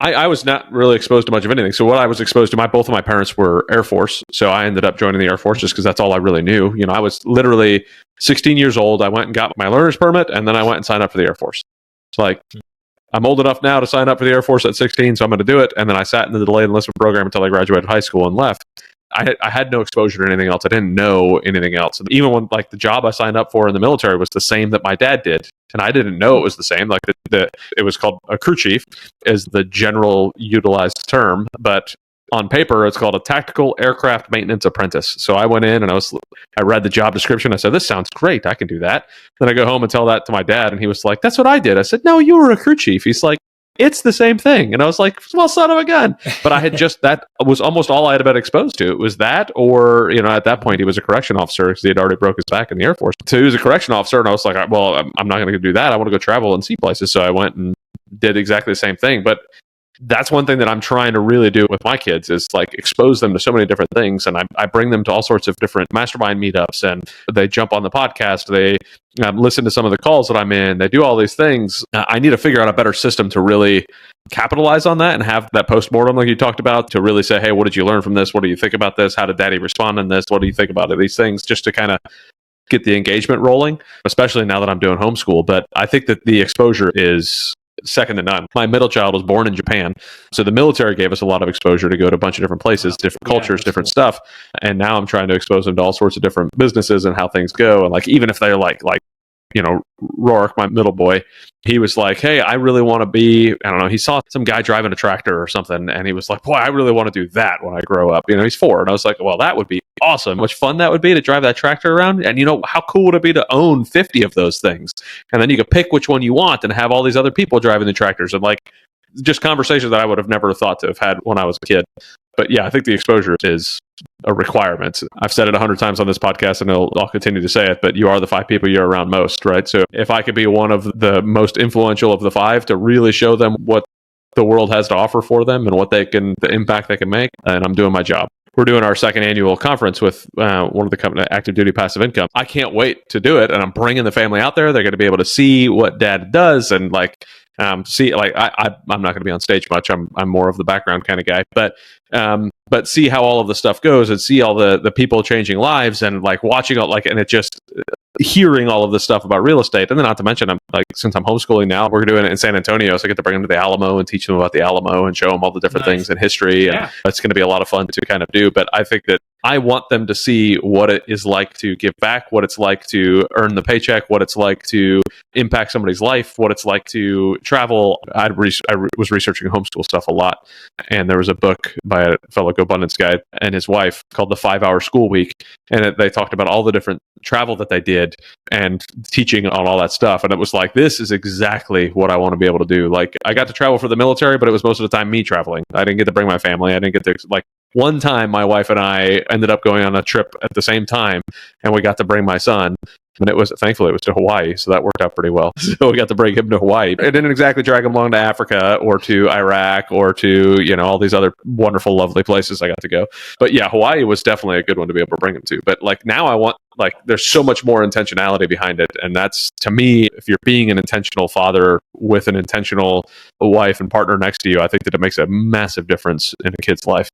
I was not really exposed to much of anything. So what I was exposed to, both of my parents were Air Force. So I ended up joining the Air Force just because that's all I really knew. I was literally 16 years old. I went and got my learner's permit, and then I went and signed up for the Air Force. It's like, I'm old enough now to sign up for the Air Force at 16, so I'm going to do it. And then I sat in the delayed enlistment program until I graduated high school and left. I had no exposure to anything else. I didn't know anything else. Even when the job I signed up for in the military was the same that my dad did, and I didn't know it was the same. It was called a crew chief, is the general utilized term, but on paper it's called a tactical aircraft maintenance apprentice. So I went in and I read the job description. I said, this sounds great. I can do that. Then I go home and tell that to my dad, and he was like, that's what I did. I said, no, you were a crew chief. He's like, it's the same thing. And I was like, well, son of a gun. But I had that was almost all I had been exposed to. It was that, or, at that point he was a correction officer because he had already broke his back in the Air Force. So he was a correction officer, and I was like, well, I'm not going to do that. I want to go travel and see places. So I went and did exactly the same thing. But that's one thing that I'm trying to really do with my kids is expose them to so many different things. And I bring them to all sorts of different mastermind meetups, and they jump on the podcast. They listen to some of the calls that I'm in. They do all these things. I need to figure out a better system to really capitalize on that and have that postmortem like you talked about, to really say, hey, what did you learn from this? What do you think about this? How did daddy respond in this? What do you think about these things? Just to kind of get the engagement rolling, especially now that I'm doing homeschool. But I think that the exposure is second to none. My middle child was born in Japan. So the military gave us a lot of exposure to go to a bunch of different places, different cultures, different stuff. And now I'm trying to expose them to all sorts of different businesses and how things go. And even if they're Rourke, my middle boy, he was like, hey, I really want to be, I don't know, he saw some guy driving a tractor or something, and he was like, boy, I really want to do that when I grow up. He's 4. And I was like, well, that would be awesome. How much fun that would be to drive that tractor around. And how cool would it be to own 50 of those things? And then you could pick which one you want and have all these other people driving the tractors, and just conversations that I would have never thought to have had when I was a kid. But yeah, I think the exposure is a requirement. I've said it 100 times on this podcast, and I'll continue to say it, but you are the 5 people you're around most, right? So if I could be one of the most influential of the 5 to really show them what the world has to offer for them and the impact they can make, and I'm doing my job. We're doing our 2nd annual conference with one of the company, Active Duty Passive Income. I can't wait to do it, and I'm bringing the family out there. They're going to be able to see what dad does, and I'm not going to be on stage much. I'm more of the background kind of guy, but see how all of the stuff goes, and see all the people changing lives, and watching all and it just hearing all of this stuff about real estate. And then not to mention, since I'm homeschooling now, we're doing it in San Antonio, so I get to bring them to the Alamo and teach them about the Alamo and show them all the different things in history. And that's going to be a lot of fun to kind of do. But I think that I want them to see what it is like to give back, what it's like to earn the paycheck, what it's like to impact somebody's life, what it's like to travel. I was researching homeschool stuff a lot, and there was a book by a fellow GoBundance guy and his wife called The 5-Hour School Week, and they talked about all the different travel that they did and teaching on all that stuff. And it was this is exactly what I want to be able to do. I got to travel for the military, but it was most of the time me traveling. I didn't get to bring my family. I didn't get to one time my wife and I ended up going on a trip at the same time, and we got to bring my son. And thankfully it was to Hawaii, so that worked out pretty well. So we got to bring him to Hawaii. It didn't exactly drag him along to Africa or to Iraq or to, all these other wonderful, lovely places I got to go. But yeah, Hawaii was definitely a good one to be able to bring him to. But now I want, there's so much more intentionality behind it. And that's, to me, if you're being an intentional father with an intentional wife and partner next to you, I think that it makes a massive difference in a kid's life.